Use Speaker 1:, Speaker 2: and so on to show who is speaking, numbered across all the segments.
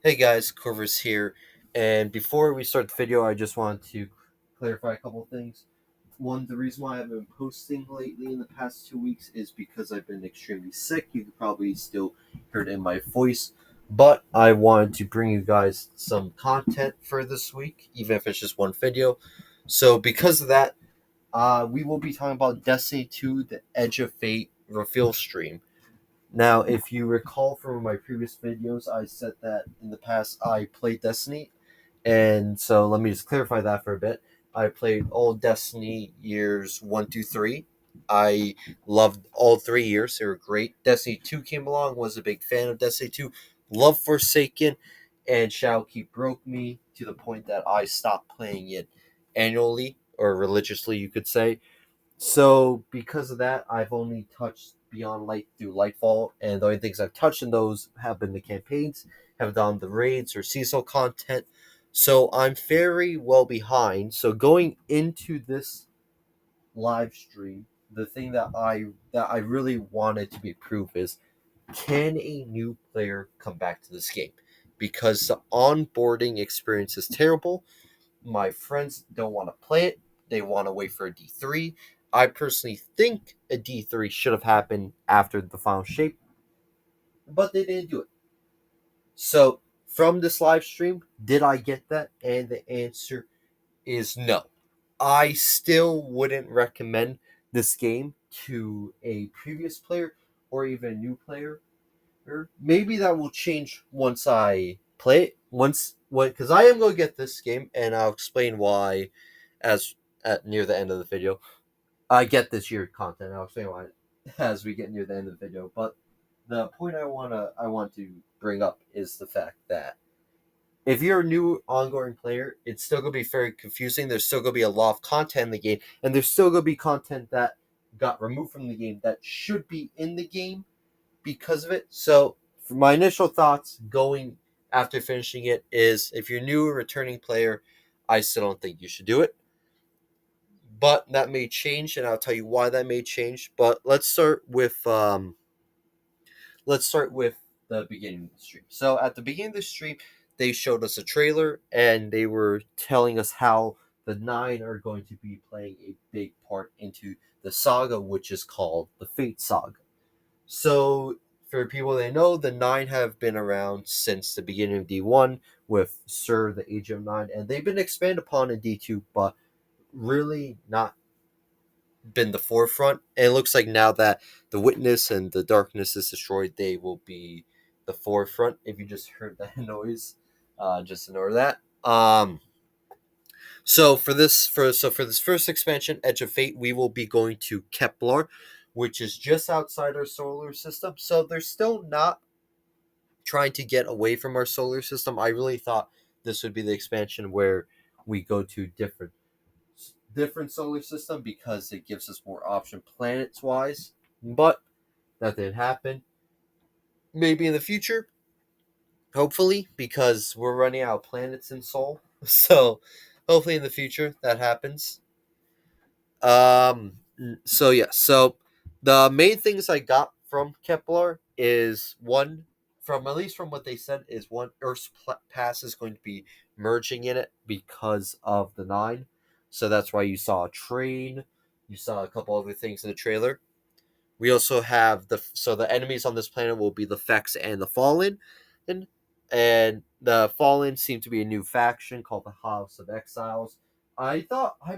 Speaker 1: Hey guys, Corvus here, and before we start the video, I just want to clarify a couple of things. One, the reason why I've been posting lately in the past 2 weeks is because I've been extremely sick. You could probably still hear it in my voice, but I wanted to bring you guys some content for this week, even if it's just one video. So, because of that, we will be talking about Destiny 2 The Edge of Fate reveal stream. Now, if you recall from my previous videos, I said that in the past I played Destiny, and so let me just clarify that for a bit. I played all Destiny years 1, 2, 3. I loved all 3 years. They were great. Destiny 2 came along, was a big fan of Destiny 2. Loved Forsaken, and Shadowkeep broke me to the point that I stopped playing it annually, or religiously, you could say. So because of that, I've only touched Beyond Light through Lightfall, and the only things I've touched in those have been the campaigns, have done the raids or seasonal content. So I'm very well behind. So going into this live stream, the thing that I really wanted to be proof is, can a new player come back to this game? Because the onboarding experience is terrible. My friends don't want to play it. They want to wait for a D3. I personally think a D3 should have happened after the final shape, but they didn't do it. So, from this live stream, did I get that? And the answer is no. I still wouldn't recommend this game to a previous player or even a new player. Or maybe that will change once I play it. Because I am going to get this game, and I'll explain why as at near the end of the video. I get this year content. I'll explain why as we get near the end of the video. But the point I want to bring up is the fact that if you're a new ongoing player, it's still gonna be very confusing. There's still gonna be a lot of content in the game, and there's still gonna be content that got removed from the game that should be in the game because of it. So, for my initial thoughts going after finishing it is, if you're new or returning player, I still don't think you should do it. But that may change, and I'll tell you why that may change. But let's start with the beginning of the stream. So at the beginning of the stream, they showed us a trailer, and they were telling us how the Nine are going to be playing a big part into the saga, which is called the Fate Saga. So, for people that know, the Nine have been around since the beginning of D1 with Sir, the Age of Nine, and they've been expanded upon in D2, but really not been the forefront. And it looks like now that the Witness and the Darkness is destroyed, they will be the forefront. If you just heard that noise, just ignore that. So for this first expansion, Edge of Fate, we will be going to Kepler, which is just outside our solar system. So they're still not trying to get away from our solar system. I really thought this would be the expansion where we go to different solar system because it gives us more option planets wise. But that didn't happen. Maybe in the future, hopefully, because we're running out of planets in Sol. So hopefully in the future that happens. So the main things I got from Kepler is one, from at least from what they said, is one, Earth's pass is going to be merging in it because of the Nine. So that's why you saw a train, you saw a couple other things in the trailer. We also have the enemies on this planet will be the Fex and the Fallen, and the Fallen seem to be a new faction called the House of Exiles. I'm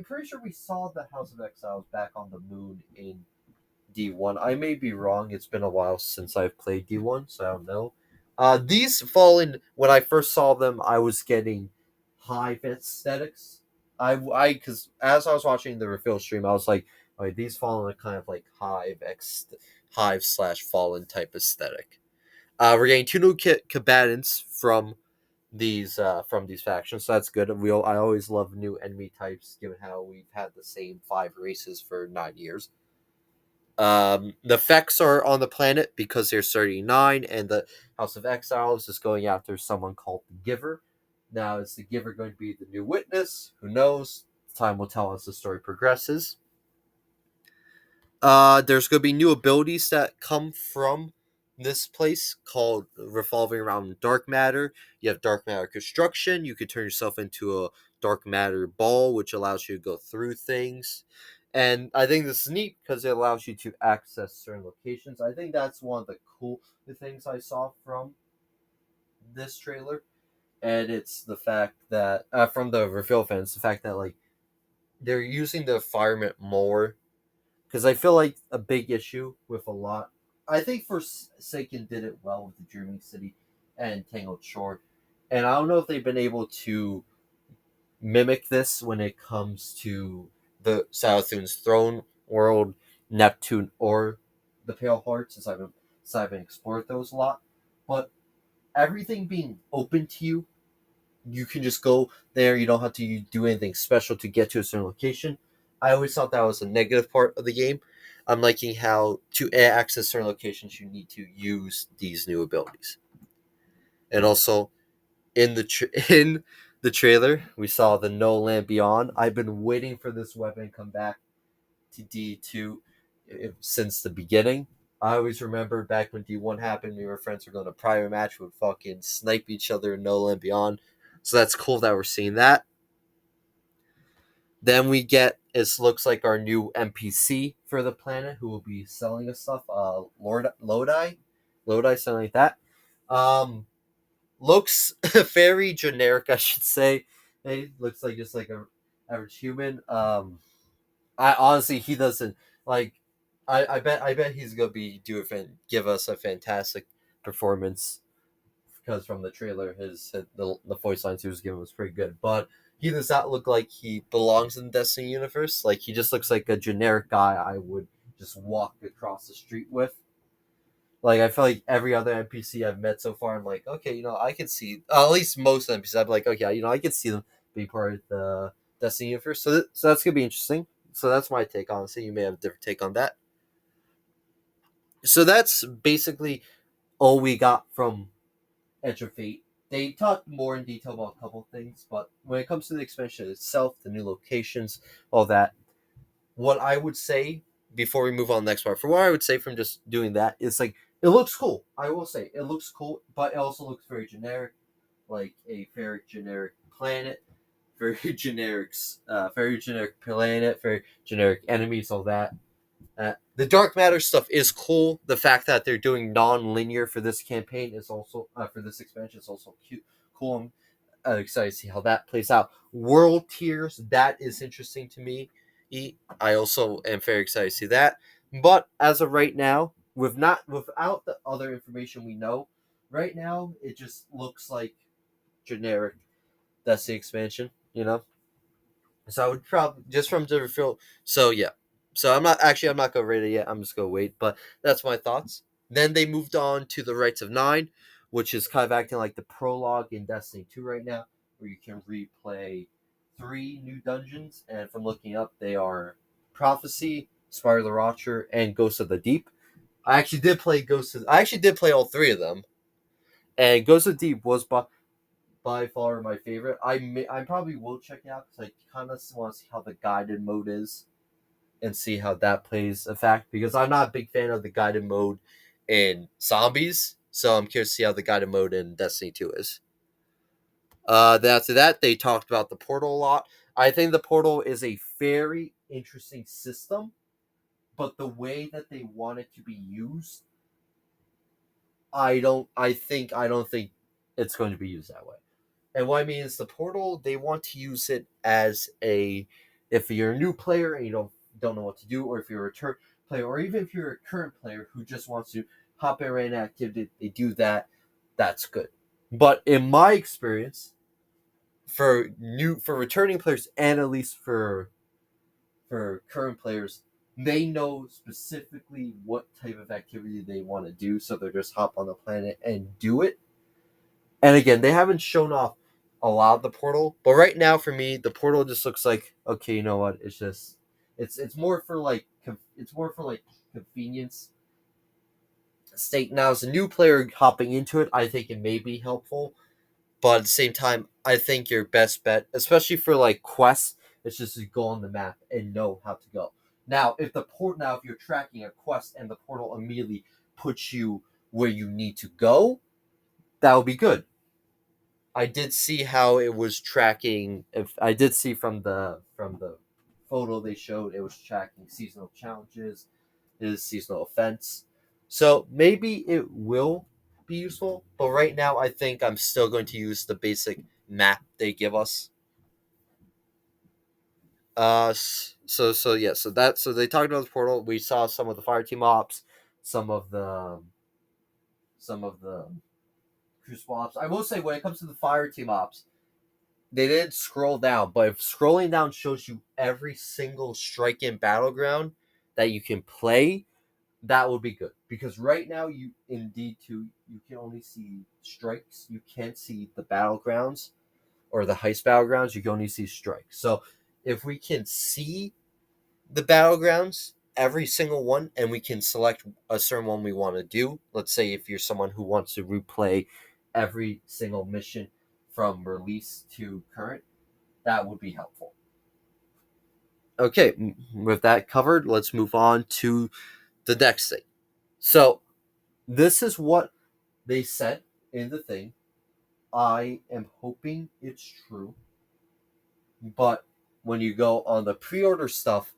Speaker 1: pretty sure we saw the House of Exiles back on the moon in D1. I may be wrong. It's been a while since I've played D1, so I don't know. These Fallen, when I first saw them, I was getting Hive aesthetics. Because as I was watching the reveal stream, I was like, "Oh, these Fallen are kind of like Hive slash Fallen type aesthetic." We're getting two new combatants from these factions, so that's good. I always love new enemy types, given how we've had the same 5 races for 9 years. The Fex are on the planet because they're 39, and the House of Exiles is going after someone called the Giver. Now, is the Giver going to be the new Witness? Who knows? Time will tell as the story progresses. There's going to be new abilities that come from this place called revolving around dark matter. You have dark matter construction. You could turn yourself into a dark matter ball, which allows you to go through things. And I think this is neat because it allows you to access certain locations. I think that's one of the cool things I saw from this trailer. And it's the fact that, from the reveal fans, the fact that, like, they're using the environment more, because I feel like a big issue with a lot. I think Forsaken did it well with the Dreaming City and Tangled Shore, and I don't know if they've been able to mimic this when it comes to the Savathun's Throne World, Neptune, or the Pale Hearts, since I haven't explored those a lot. But everything being open to you, you can just go there. You don't have to do anything special to get to a certain location. I always thought that was a negative part of the game. I'm liking how to access certain locations you need to use these new abilities. And also in in the trailer, we saw the No Land Beyond. I've been waiting for this weapon to come back to D2 since the beginning. I always remember back when D1 happened, me and my friends were going to private match, would fucking snipe each other in No Land Beyond. So that's cool that we're seeing that. Then we get, it looks like our new NPC for the planet who will be selling us stuff. Lodi, something like that. Looks very generic, I should say. It looks like just like a average human. I honestly, he doesn't like. I bet he's gonna give us a fantastic performance, because from the trailer, the voice lines he was given was pretty good. But he does not look like he belongs in the Destiny universe. Like, he just looks like a generic guy I would just walk across the street with. Like, I feel like every other NPC I've met so far, I'm like, okay, I can see, at least most NPCs. I'm like, okay, I can see them being part of the Destiny universe. So that's gonna be interesting. So that's my take. Honestly, you may have a different take on that. So that's basically all we got from Edge of Fate. They talked more in detail about a couple of things, but when it comes to the expansion itself, the new locations, all that, what I would say before we move on to the next part, for what I would say from just doing that is, like, it looks cool. I will say it looks cool, but it also looks very generic, like a very generic planet, very generic planet, very generic enemies, all that. The dark matter stuff is cool. The fact that they're doing non-linear for this campaign is also, for this expansion, is also cute, cool. I'm excited to see how that plays out. World tiers, that is interesting to me. I also am very excited to see that. But as of right now, without the other information we know, right now it just looks like generic Destiny expansion. So I would probably, just from the refill. So yeah. So I'm not gonna rate it yet. I'm just gonna wait. But that's my thoughts. Then they moved on to the Rites of Nine, which is kind of acting like the prologue in Destiny 2 right now, where you can replay 3 new dungeons. And from looking up, they are Prophecy, Spire of the Watcher, and Ghost of the Deep. I actually did play all 3 of them. And Ghost of the Deep was by far my favorite. I probably will check it out because I kind of want to see how the guided mode is and see how that plays a fact, because I'm not a big fan of the guided mode in Zombies, so I'm curious to see how the guided mode in Destiny 2 is. Then after that, they talked about the portal a lot. I think the portal is a very interesting system, but the way that they want it to be used, I don't think it's going to be used that way. And what I mean is, the portal, they want to use it as if you're a new player and you don't know what to do, or if you're a return player, or even if you're a current player who just wants to hop in right now activity, they do that. That's good. But in my experience, for returning players, and at least for current players, they know specifically what type of activity they want to do, so they're just hop on the planet and do it. And again, they haven't shown off a lot of the portal, but right now for me, the portal just looks like, okay, you know what? It's more for like convenience sake. Now, as a new player hopping into it, I think it may be helpful, but at the same time, I think your best bet, especially for like quests, is just to go on the map and know how to go. Now, if you're tracking a quest and the portal immediately puts you where you need to go, that would be good. I did see how it was tracking. If I did see from the photo they showed, it was tracking seasonal challenges, is seasonal events. So maybe it will be useful, but right now I think I'm still going to use the basic map they give us. So they talked about the portal. We saw some of the fire team ops, some of the crucible ops. I will say when it comes to the fire team ops, they didn't scroll down, but if scrolling down shows you every single strike in battleground that you can play, that would be good. Because right now you in D2 you can only see strikes. You can't see the battlegrounds or the heist battlegrounds. You can only see strikes. So if we can see the battlegrounds, every single one, and we can select a certain one we want to do. Let's say if you're someone who wants to replay every single mission from release to current, that would be helpful. Okay, with that covered, let's move on to the next thing. So, this is what they said in the thing. I am hoping it's true, but when you go on the pre-order stuff,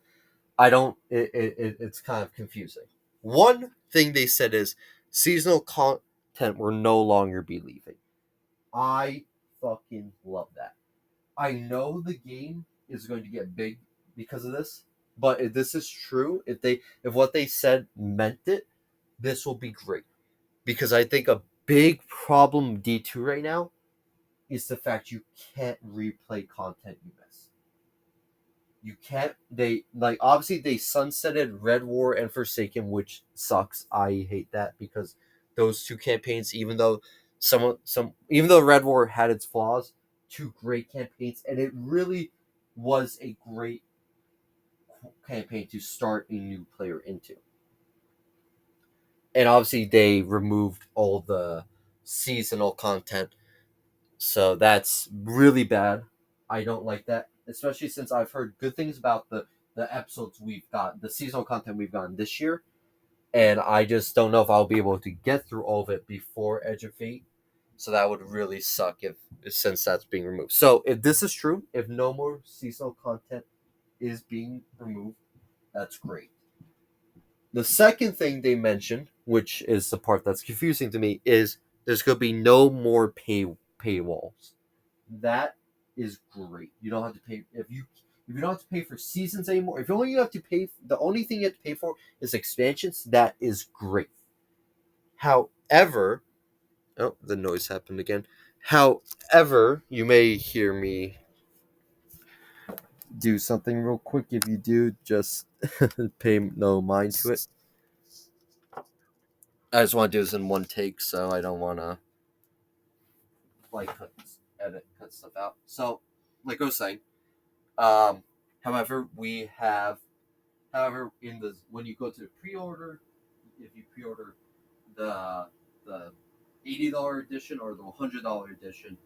Speaker 1: I don't. It's kind of confusing. One thing they said is seasonal content will no longer be leaving. I fucking love that. I know the game is going to get big because of this, but if this is true, if what they said meant it, this will be great. Because I think a big problem D2 right now is the fact you can't replay content you miss. You can't. They like obviously they sunsetted Red War and Forsaken, which sucks. I hate that because those two campaigns, even though Red War had its flaws, two great campaigns, and it really was a great campaign to start a new player into. And obviously they removed all the seasonal content, so that's really bad. I don't like that, especially since I've heard good things about the episodes we've got, the seasonal content we've gotten this year, and I just don't know if I'll be able to get through all of it before Edge of Fate. So that would really suck if since that's being removed. So if this is true, if no more seasonal content is being removed, that's great. The second thing they mentioned, which is the part that's confusing to me, is there's going to be no more paywalls. That is great. You don't have to pay if you don't have to pay for seasons anymore. If only you have to pay, the only thing you have to pay for is expansions. That is great. However, oh, the noise happened again. However, you may hear me do something real quick. If you do, just pay no mind to it. I just want to do this in one take, so I don't want to like cut stuff out. So, like I was saying, um, however, we have, however, in the when you go to the pre-order, if you pre-order the $80 edition or the $100 edition,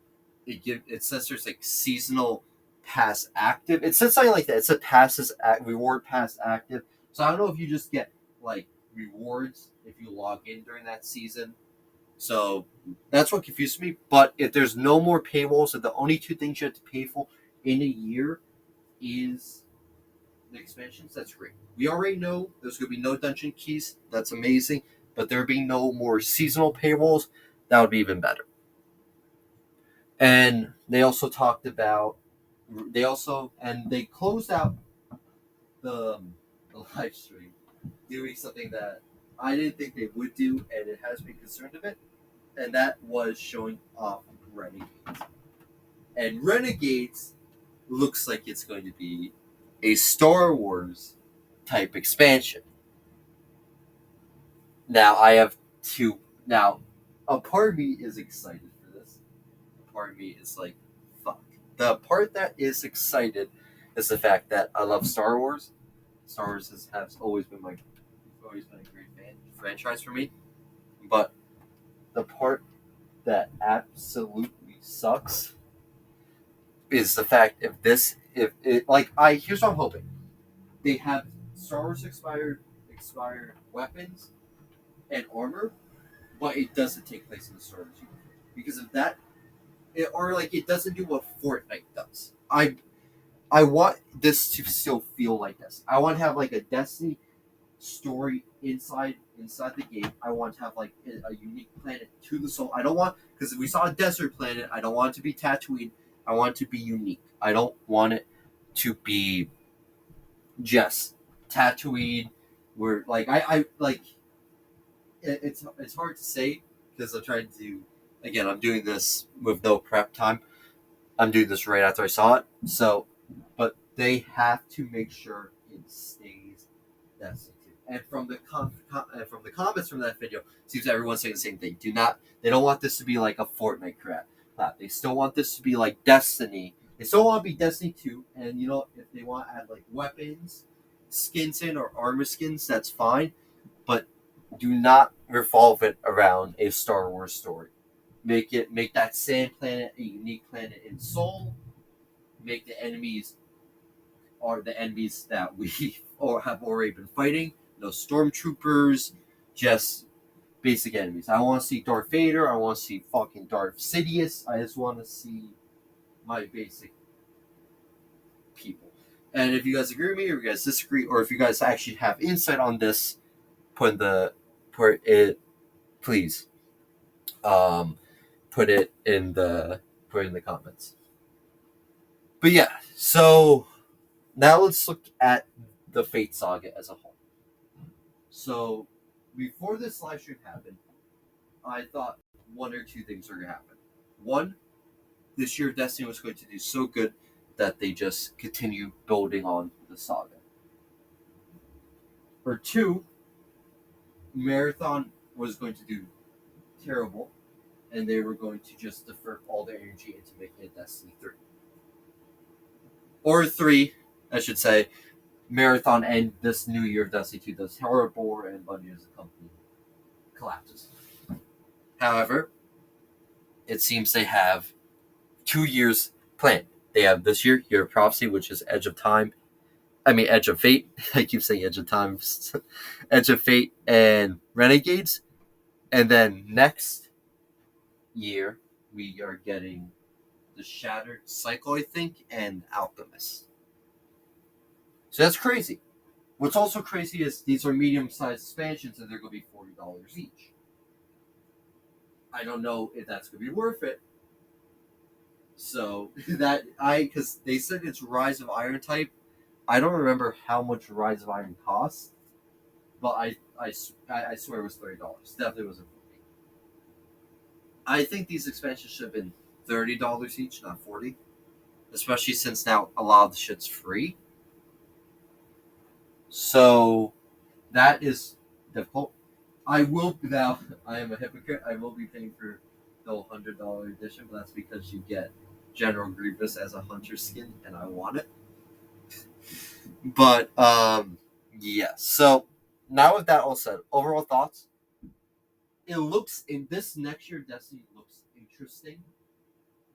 Speaker 1: it says there's like seasonal pass active. It says something like that. It said passes reward pass active. So I don't know if you just get like rewards if you log in during that season. So that's what confused me. But if there's no more paywalls, if the only two things you have to pay for in a year is the expansions, that's great. We already know there's going to be no dungeon keys. That's amazing. But there being no more seasonal paywalls, that would be even better. And they also talked about, they closed out the live stream doing something that I didn't think they would do, and it has been concerned of it, and that was showing off Renegades. And Renegades looks like it's going to be a Star Wars type expansion. Now I have two. Now, a part of me is excited for this. A part of me is like, fuck. The part that is excited is the fact that I love Star Wars. Star Wars has always been a great franchise for me. But the part that absolutely sucks is the fact if it like I here's what I'm hoping. They have Star Wars expired weapons and armor, but it doesn't take place in the Star Wars universe. Because of that, or like it doesn't do what Fortnite does. I want this to still feel like this. I want to have like a Destiny story inside the game. I want to have like a unique planet to the soul. I don't want, because we saw a desert planet. I don't want it to be Tatooine. I want it to be unique. I don't want it to be just Tatooine. Where like I like it's hard to say because I'm trying to, again, I'm doing this with no prep time. I'm doing this right after I saw it. So, but they have to make sure it stays Destiny 2. And from the from the comments from that video, seems everyone's saying the same thing. They don't want this to be like a Fortnite crap. They still want this to be like Destiny. They still want to be Destiny 2. And if they want to add like weapons, skins in, or armor skins, that's fine. But do not revolve it around a Star Wars story. Make that sand planet a unique planet in Seoul. Make the enemies are the enemies that we or have already been fighting. No stormtroopers, just basic enemies. I want to see Darth Vader. I want to see fucking Darth Sidious. I just want to see my basic people. And if you guys agree with me, or you guys disagree, or if you guys actually have insight on this, put it, please. Put it in the comments. But yeah, so now let's look at the Fate Saga as a whole. So before this live stream happened, I thought one or two things were going to happen. One, this year Destiny was going to do so good that they just continue building on the saga. Or two, Marathon was going to do terrible, and they were going to just divert all their energy into making it Destiny 3. Or 3, I should say, Marathon and this new year Destiny 2 does horrible, and Bungie as a company collapses. However, it seems they have 2 years planned. They have this year, Year of Prophecy, which is Edge of Fate. I keep saying Edge of Time. Edge of Fate and Renegades. And then next year, we are getting the Shattered Cycle, I think, and Alchemist. So that's crazy. What's also crazy is these are medium-sized expansions, and they're going to be $40 each. I don't know if that's going to be worth it. So because they said it's Rise of Iron type. I don't remember how much Rise of Iron cost, but I swear it was $30. Definitely wasn't $40. I think these expansions should have been $30 each, not $40. Especially since now a lot of the shit's free. So that is difficult. I am a hypocrite. I will be paying for the $100 edition, but that's because you get General Grievous as a hunter skin, and I want it. But yeah. So now with that all said, overall thoughts. It looks in this next year Destiny looks interesting.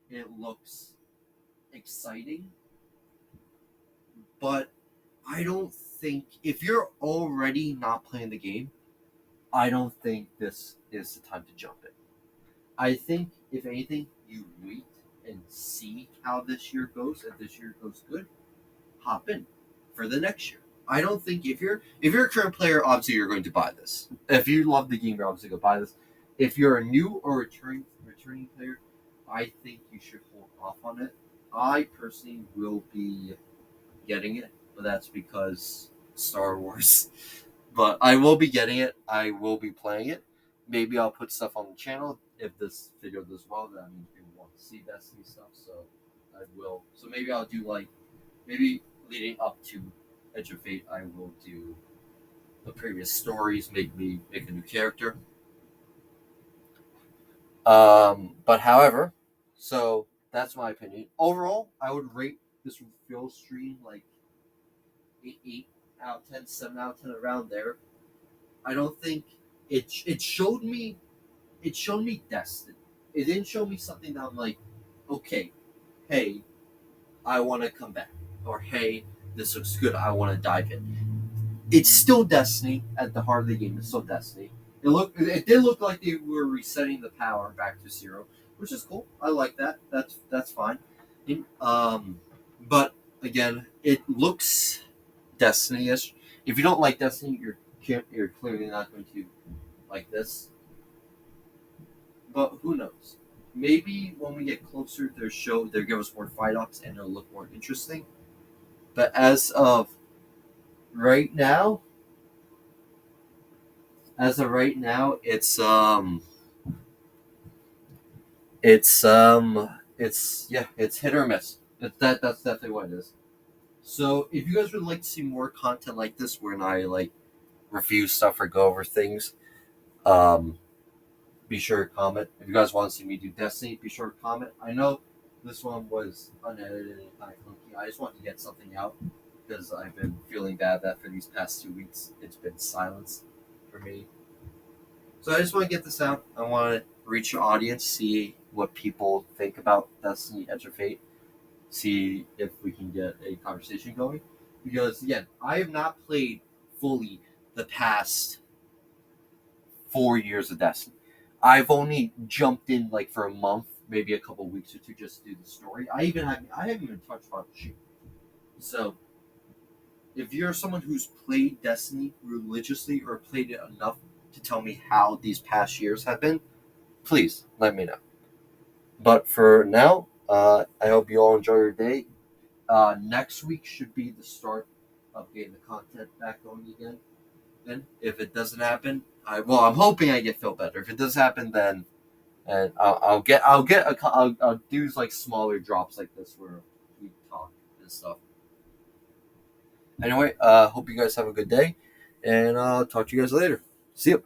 Speaker 1: It looks exciting. But I don't think, if you're already not playing the game, I don't think this is the time to jump in. I think, if anything, you wait and see how this year goes. If this year goes good, hop in for the next year. I don't think if you're a current player, obviously you're going to buy this. If you love the game, you're obviously going to buy this. If you're a new or returning player, I think you should hold off on it. I personally will be getting it, but that's because Star Wars. But I will be getting it. I will be playing it. Maybe I'll put stuff on the channel if this video does well. That means people want to see Destiny stuff, so I will. So maybe I'll do maybe leading up to Edge of Fate, I will do the previous stories, make a new character. But however, so that's my opinion. Overall, I would rate this reveal stream like 8 out of 10, 7 out of 10, around there. I don't think it showed me Destiny. It didn't show me something that I'm like, okay, hey, I want to come back, or hey, this looks good, I want to dive in. It's still Destiny at the heart of the game. It's still Destiny. It did look like they were resetting the power back to zero, which is cool. I like that. That's fine. But again, it looks Destiny-ish. If you don't like Destiny, you're clearly not going to like this. But who knows? Maybe when we get closer, they'll give us more fight ups and it'll look more interesting. But right now, as of right now, it's hit or miss. That's definitely what it is. So if you guys would like to see more content like this, when I like review stuff or go over things, um, be sure to comment. If you guys want to see me do Destiny, be sure to comment. I know this one was unedited and kind of clunky. I just wanted to get something out because I've been feeling bad that for these past 2 weeks it's been silence for me. So I just want to get this out. I want to reach your audience, see what people think about Destiny Edge of Fate, see if we can get a conversation going. Because again, I have not played fully the past 4 years of Destiny. I've only jumped in like for a month, maybe a couple weeks or two, just to do the story. I haven't even touched PUBG. So if you're someone who's played Destiny religiously or played it enough to tell me how these past years have been, please let me know. But for now, I hope you all enjoy your day. Next week should be the start of getting the content back going again. And if it doesn't happen, I'm hoping I feel better. If it does happen, then and I'll do like smaller drops like this where we talk and stuff. Anyway, hope you guys have a good day, and I'll talk to you guys later. See you.